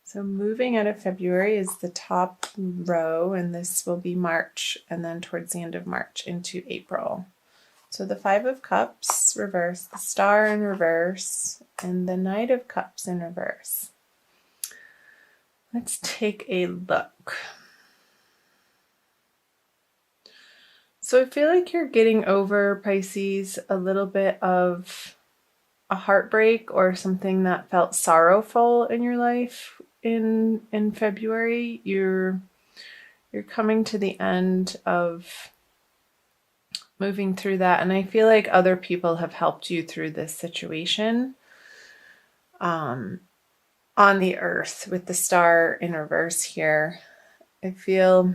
So moving out of February is the top row, and this will be March, and then towards the end of March into April. So the Five of Cups reverse, the Star in reverse, and the Knight of Cups in reverse. Let's take a look. So I feel like you're getting over, Pisces, a little bit of a heartbreak or something that felt sorrowful in your life in February. You're coming to the end of moving through that, and I feel like other people have helped you through this situation. On the earth with the Star in reverse here, I feel,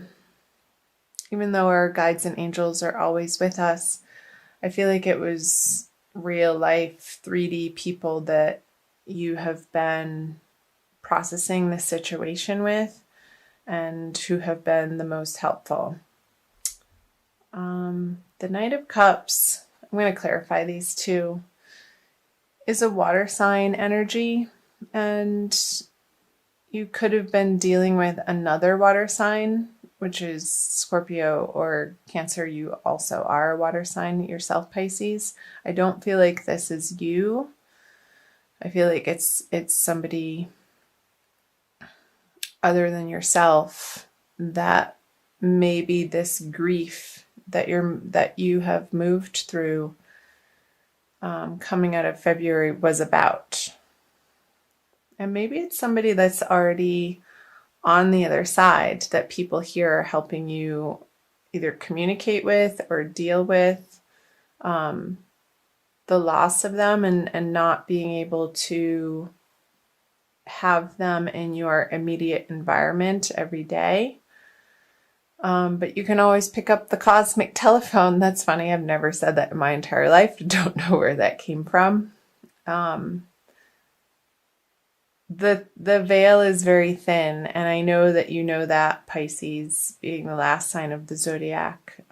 even though our guides and angels are always with us, I feel like it was real life 3D people that you have been processing the situation with and who have been the most helpful. The Knight of Cups, I'm going to clarify these two, is a water sign energy, and you could have been dealing with another water sign, which is Scorpio or Cancer. You also are a water sign yourself, Pisces. I don't feel like this is you. I feel like it's somebody other than yourself that maybe this grief that you have moved through coming out of February was about. And maybe it's somebody that's already on the other side that people here are helping you either communicate with or deal with the loss of them and not being able to have them in your immediate environment every day. But you can always pick up the cosmic telephone. That's funny. I've never said that in my entire life. Don't know where that came from. The veil is very thin, and I know that you know that, Pisces, being the last sign of the zodiac.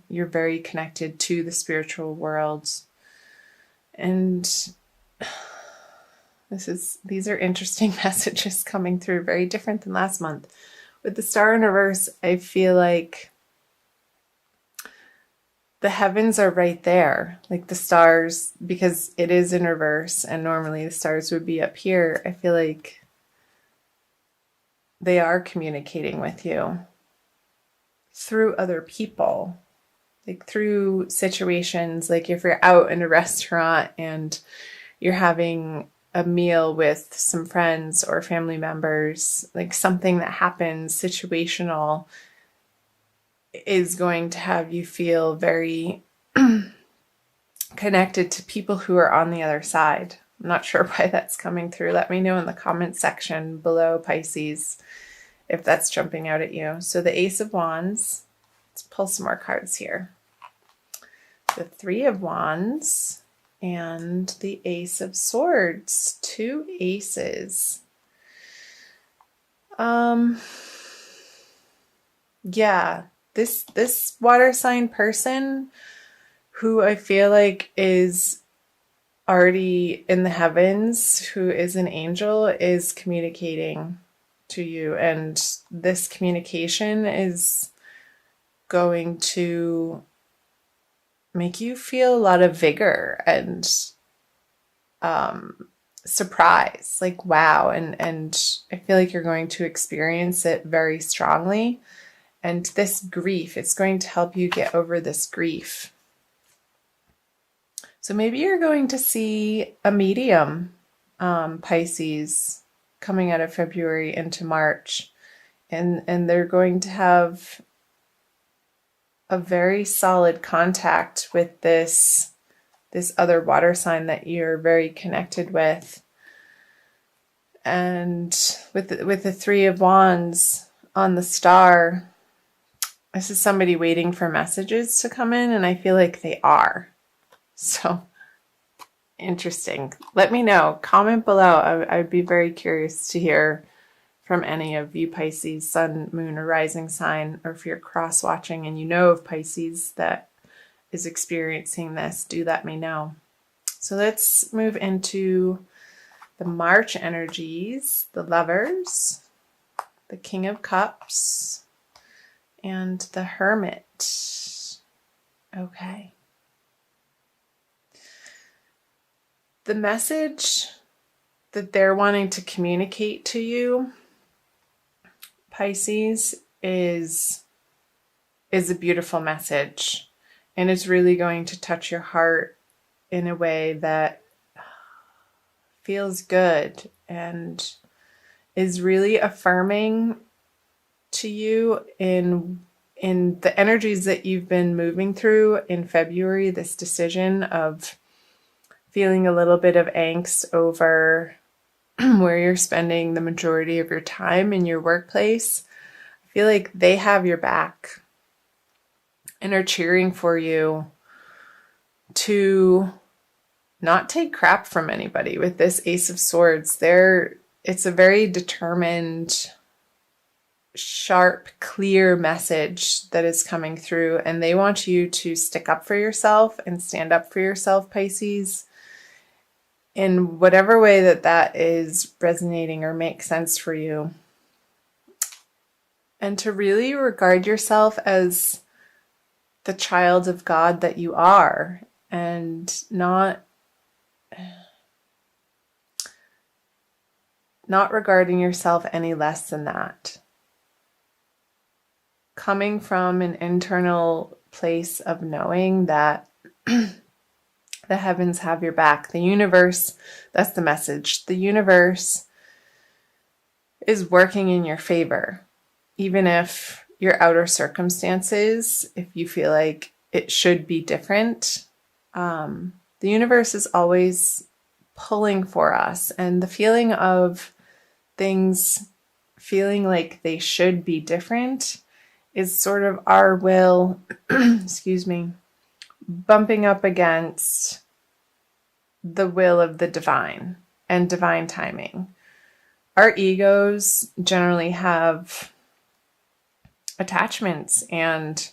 You're very connected to the spiritual world. And these are interesting messages coming through, very different than last month. With the Star in reverse, I feel like the heavens are right there, like the stars, because it is in reverse and normally the stars would be up here. I feel like they are communicating with you through other people, like through situations, like if you're out in a restaurant and you're having a meal with some friends or family members, like something that happens situational is going to have you feel very connected to people who are on the other side. I'm not sure why that's coming through. Let me know in the comments section below, Pisces, if that's jumping out at you. So the Ace of Wands, let's pull some more cards here. The Three of Wands and the Ace of Swords, two aces. Yeah, this water sign person who I feel like is already in the heavens, who is an angel, is communicating to you. And this communication is going to make you feel a lot of vigor and surprise, like wow. And I feel like you're going to experience it very strongly. And this grief, it's going to help you get over this grief. So maybe you're going to see a medium, Pisces, coming out of February into March. And they're going to have a very solid contact with this other water sign that you're very connected with. And with the Three of Wands on the Star, this is somebody waiting for messages to come in, and I feel like they are. So interesting. Let me know. Comment below. I'd be very curious to hear from any of you Pisces, sun, moon, or rising sign, or if you're cross-watching and you know of Pisces that is experiencing this, do let me know. So let's move into the March energies, the Lovers, the King of Cups, and the Hermit. Okay. The message that they're wanting to communicate to you, Pisces, is a beautiful message, and it's really going to touch your heart in a way that feels good and is really affirming to you in the energies that you've been moving through in February, this decision of feeling a little bit of angst over where you're spending the majority of your time in your workplace. I feel like they have your back and are cheering for you to not take crap from anybody. With this Ace of Swords, it's a very determined, sharp, clear message that is coming through, and they want you to stick up for yourself and stand up for yourself, Pisces, in whatever way that is resonating or makes sense for you. And to really regard yourself as the child of God that you are, and not regarding yourself any less than that. Coming from an internal place of knowing that the heavens have your back. The universe, that's the message. The universe is working in your favor. Even if your outer circumstances, if you feel like it should be different, the universe is always pulling for us. And the feeling of things feeling like they should be different is sort of our will, excuse me, bumping up against the will of the divine and divine timing. Our egos generally have attachments and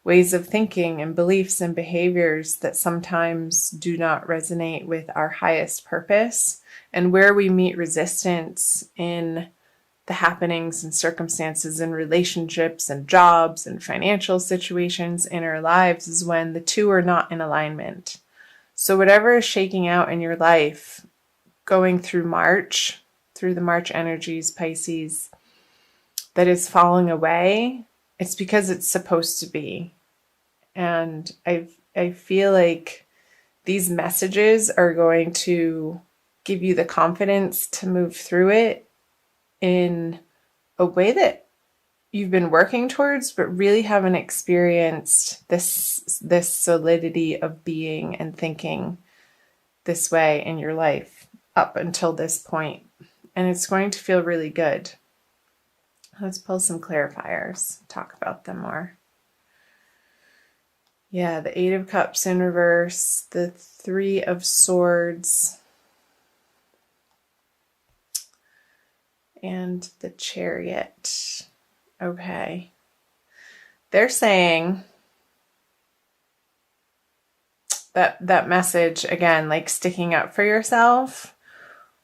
ways of thinking and beliefs and behaviors that sometimes do not resonate with our highest purpose. And where we meet resistance in the happenings and circumstances and relationships and jobs and financial situations in our lives is when the two are not in alignment. So whatever is shaking out in your life, going through March, through the March energies, Pisces, that is falling away, it's because it's supposed to be. And I feel like these messages are going to give you the confidence to move through it in a way that you've been working towards, but really haven't experienced this solidity of being and thinking this way in your life up until this point. And it's going to feel really good. Let's pull some clarifiers, talk about them more. Yeah, the Eight of Cups in reverse, the Three of Swords, and the Chariot. Okay. They're saying that message, again, like sticking up for yourself,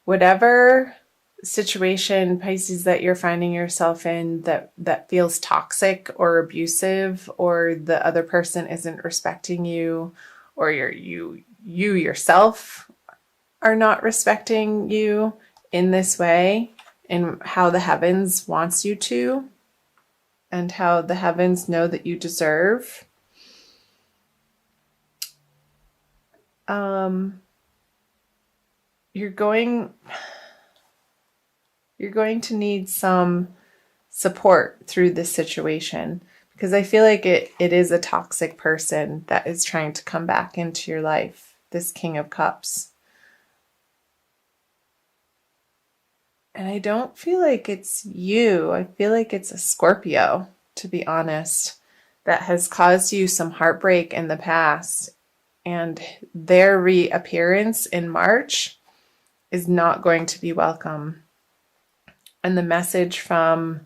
whatever situation, Pisces, that you're finding yourself in that feels toxic or abusive, or the other person isn't respecting you, or you yourself are not respecting you in this way, in how the heavens wants you to, and how the heavens know that you deserve. You're going to need some support through this situation, because I feel like it is a toxic person that is trying to come back into your life, this King of Cups. And I don't feel like it's you. I feel like it's a Scorpio, to be honest, that has caused you some heartbreak in the past. And their reappearance in March is not going to be welcome. And the message from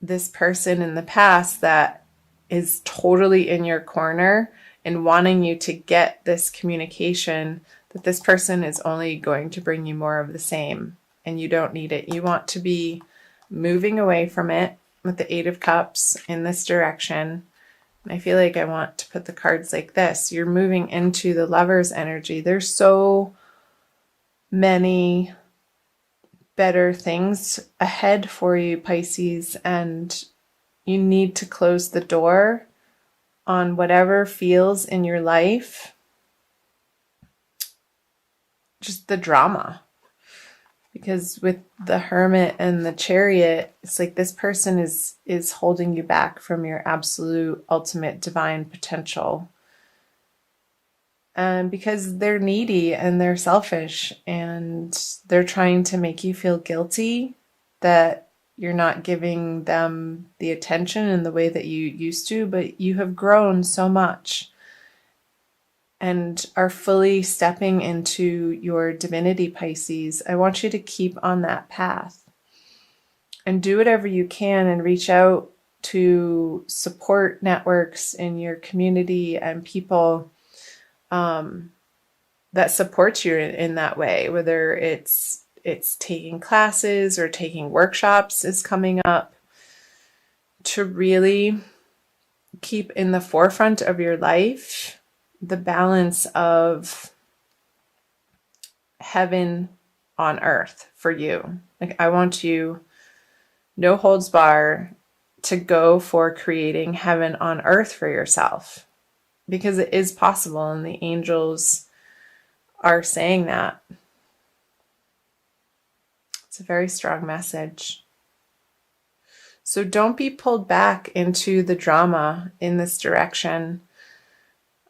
this person in the past that is totally in your corner and wanting you to get this communication But this person is only going to bring you more of the same, and you don't need it. You want to be moving away from it with the Eight of Cups in this direction. And I feel like I want to put the cards like this. You're moving into the Lover's energy. There's so many better things ahead for you, Pisces, and you need to close the door on whatever feels in your life, just the drama. Because with the Hermit and the Chariot, it's like this person is holding you back from your absolute ultimate divine potential. And because they're needy and they're selfish and they're trying to make you feel guilty that you're not giving them the attention in the way that you used to, but you have grown so much and are fully stepping into your divinity, Pisces. I want you to keep on that path and do whatever you can and reach out to support networks in your community and people that supports you in that way, whether it's taking classes or taking workshops is coming up, to really keep in the forefront of your life the balance of heaven on earth for you. Like, I want you, no holds bar, to go for creating heaven on earth for yourself, because it is possible, and the angels are saying that. It's a very strong message. So don't be pulled back into the drama in this direction.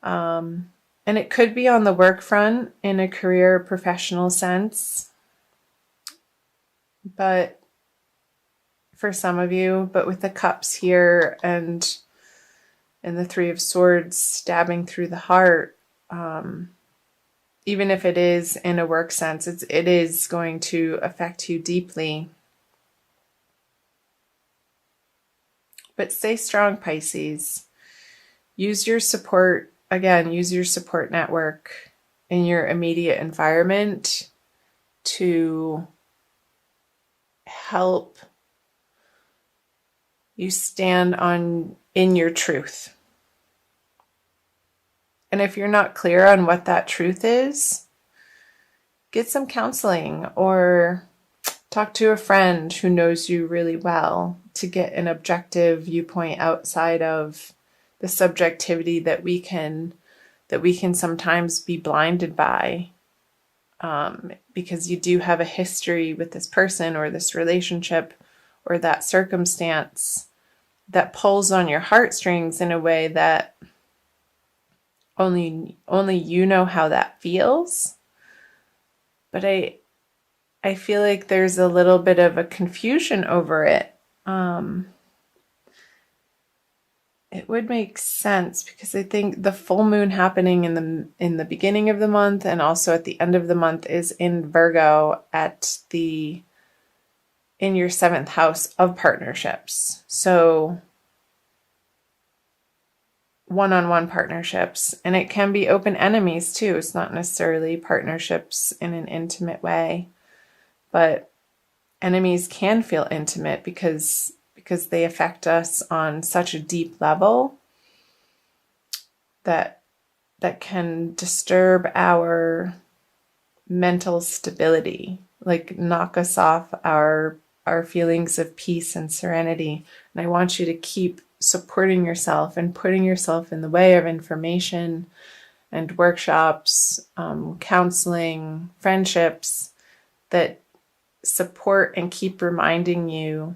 And it could be on the work front in a career professional sense, but for some of you, but with the cups here and the Three of Swords stabbing through the heart, even if it is in a work sense, it is going to affect you deeply. But stay strong, Pisces. Use your support network in your immediate environment to help you stand in your truth. And if you're not clear on what that truth is, get some counseling or talk to a friend who knows you really well to get an objective viewpoint outside of the subjectivity that we can sometimes be blinded by, because you do have a history with this person or this relationship or that circumstance that pulls on your heartstrings in a way that only you know how that feels. But I feel like there's a little bit of a confusion over it. It would make sense because I think the full moon happening in the beginning of the month and also at the end of the month is in Virgo in your 7th house of partnerships. So one-on-one partnerships, and it can be open enemies too. It's not necessarily partnerships in an intimate way, but enemies can feel intimate because they affect us on such a deep level that can disturb our mental stability, like knock us off our feelings of peace and serenity. And I want you to keep supporting yourself and putting yourself in the way of information and workshops, counseling, friendships that support and keep reminding you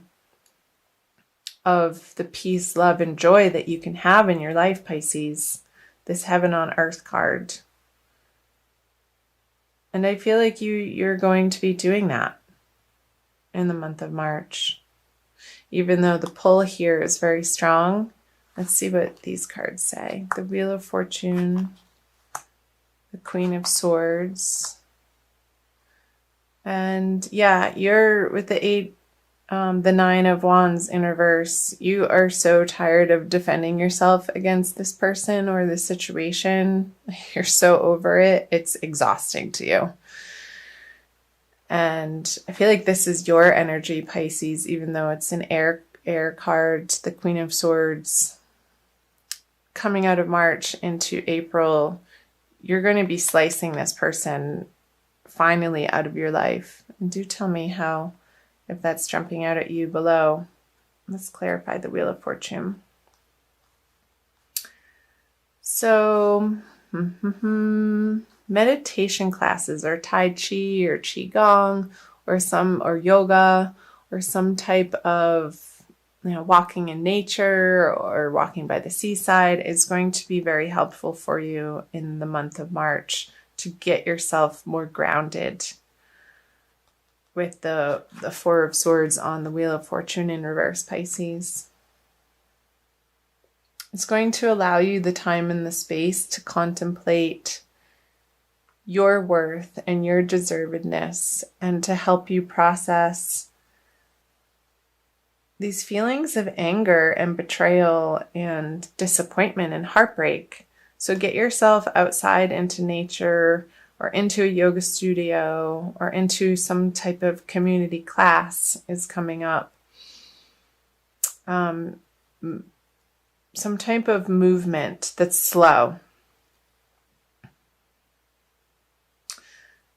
of the peace, love, and joy that you can have in your life, Pisces. This heaven on earth card. And I feel like you're going to be doing that in the month of March. Even though the pull here is very strong. Let's see what these cards say. The Wheel of Fortune, the Queen of Swords. And yeah, you're with the The Nine of Wands in reverse. You are so tired of defending yourself against this person or this situation. You're so over it. It's exhausting to you. And I feel like this is your energy, Pisces, even though it's an air card, the Queen of Swords. Coming out of March into April, you're going to be slicing this person finally out of your life. And do tell me how, if that's jumping out at you below. Let's clarify the Wheel of Fortune. So, meditation classes or Tai Chi or Qigong or yoga or some type of walking in nature or walking by the seaside is going to be very helpful for you in the month of March to get yourself more grounded with the Four of Swords on the Wheel of Fortune in reverse, Pisces. It's going to allow you the time and the space to contemplate your worth and your deservedness and to help you process these feelings of anger and betrayal and disappointment and heartbreak. So get yourself outside into nature or into a yoga studio or into some type of community class is coming up. Some type of movement that's slow,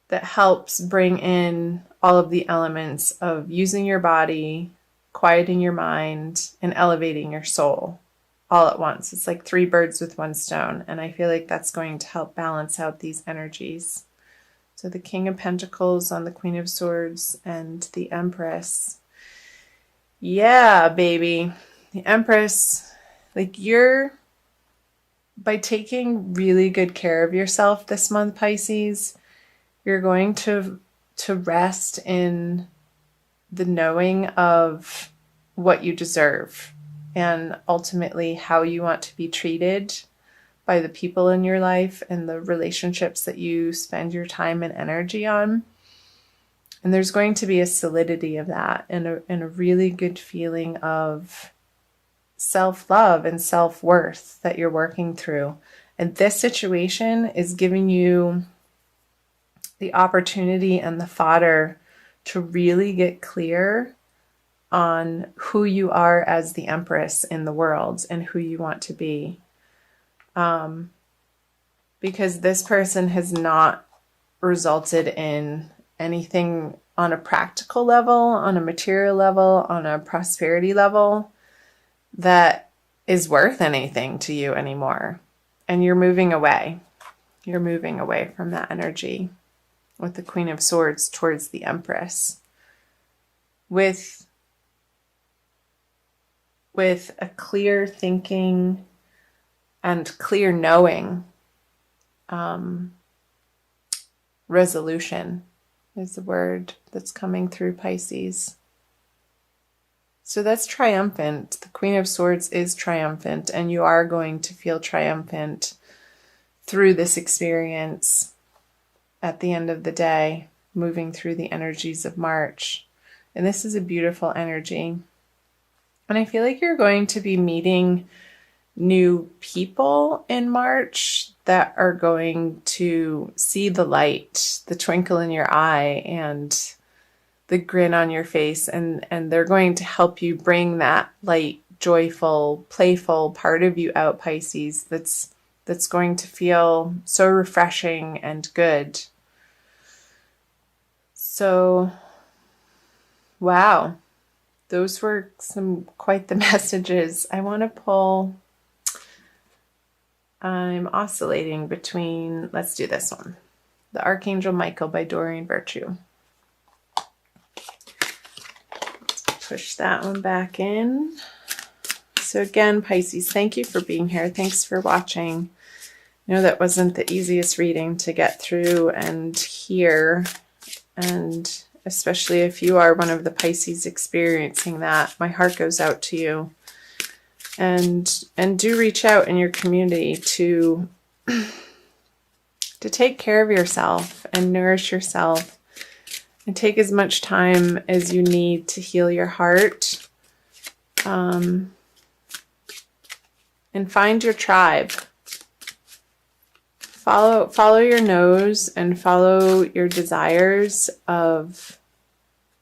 that helps bring in all of the elements of using your body, quieting your mind, and elevating your soul all at once. It's like 3 birds with 1 stone. And I feel like that's going to help balance out these energies. So the King of Pentacles on the Queen of Swords and the Empress. Yeah, baby. The Empress, like by taking really good care of yourself this month, Pisces, you're going to rest in the knowing of what you deserve and ultimately how you want to be treated by the people in your life and the relationships that you spend your time and energy on. And there's going to be a solidity of that and a really good feeling of self-love and self-worth that you're working through. And this situation is giving you the opportunity and the fodder to really get clear on who you are as the Empress in the world and who you want to be. Because this person has not resulted in anything on a practical level, on a material level, on a prosperity level that is worth anything to you anymore. And you're moving away. You're moving away from that energy with the Queen of Swords towards the Empress. With a clear thinking and clear knowing, resolution is the word that's coming through, Pisces. So that's triumphant. The Queen of Swords is triumphant, and you are going to feel triumphant through this experience at the end of the day, moving through the energies of March. And this is a beautiful energy. And I feel like you're going to be meeting new people in March that are going to see the light, the twinkle in your eye, and the grin on your face. And they're going to help you bring that light, joyful, playful part of you out, Pisces, that's going to feel so refreshing and good. So, wow. Those were quite the messages. I want to pull. I'm oscillating between, let's do this one. The Archangel Michael by Doreen Virtue. Let's push that one back in. So again, Pisces, thank you for being here. Thanks for watching. I know that wasn't the easiest reading to get through and hear, and especially if you are one of the Pisces experiencing that, my heart goes out to you. And do reach out in your community to take care of yourself and nourish yourself And take as much time as you need to heal your heart. And find your tribe. Follow your nose and follow your desires of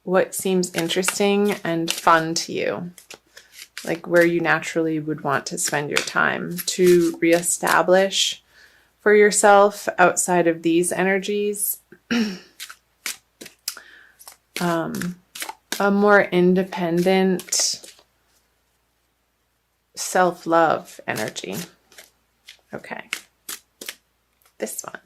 what seems interesting and fun to you. Like where you naturally would want to spend your time to reestablish for yourself outside of these energies. A more independent self-love energy. Okay. This one.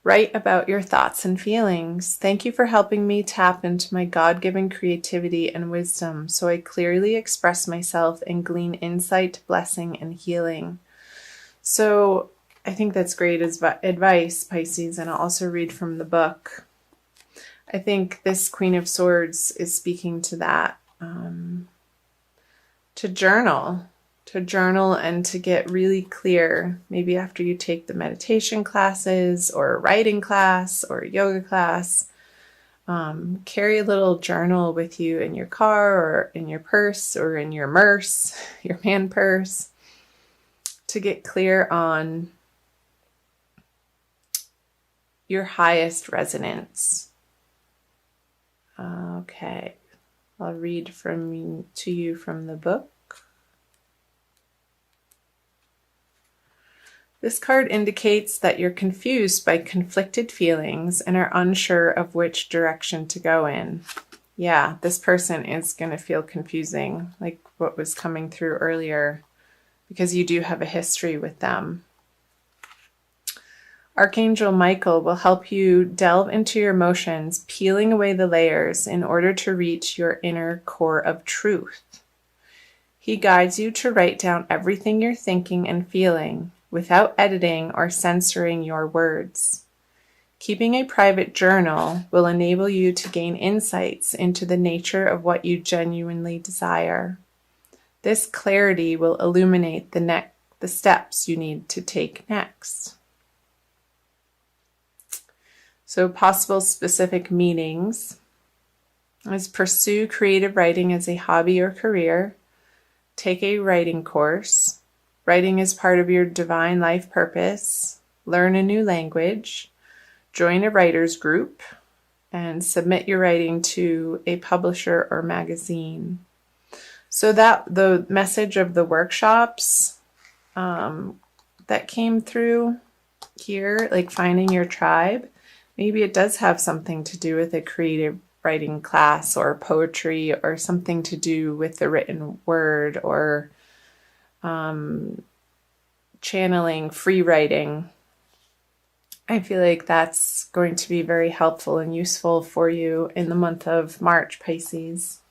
Write about your thoughts and feelings. Thank you for helping me tap into my God-given creativity and wisdom so I clearly express myself and glean insight, blessing, and healing. So I think that's great advice, Pisces, and I'll also read from the book. I think this Queen of Swords is speaking to that, to journal and to get really clear, maybe after you take the meditation classes or a writing class or a yoga class. Carry a little journal with you in your car or in your purse or in your merce, your man purse, to get clear on your highest resonance. Okay, I'll read to you from the book. This card indicates that you're confused by conflicted feelings and are unsure of which direction to go in. Yeah, this person is going to feel confusing, like what was coming through earlier, because you do have a history with them. Archangel Michael will help you delve into your emotions, peeling away the layers in order to reach your inner core of truth. He guides you to write down everything you're thinking and feeling, without editing or censoring your words. Keeping a private journal will enable you to gain insights into the nature of what you genuinely desire. This clarity will illuminate the steps you need to take next. So possible specific meanings is pursue creative writing as a hobby or career. Take a writing course. Writing is part of your divine life purpose. Learn a new language. Join a writer's group. And submit your writing to a publisher or magazine. So that the message of the workshops that came through here, like finding your tribe, maybe it does have something to do with a creative writing class or poetry or something to do with the written word or channeling, free writing. I feel like that's going to be very helpful and useful for you in the month of March, Pisces.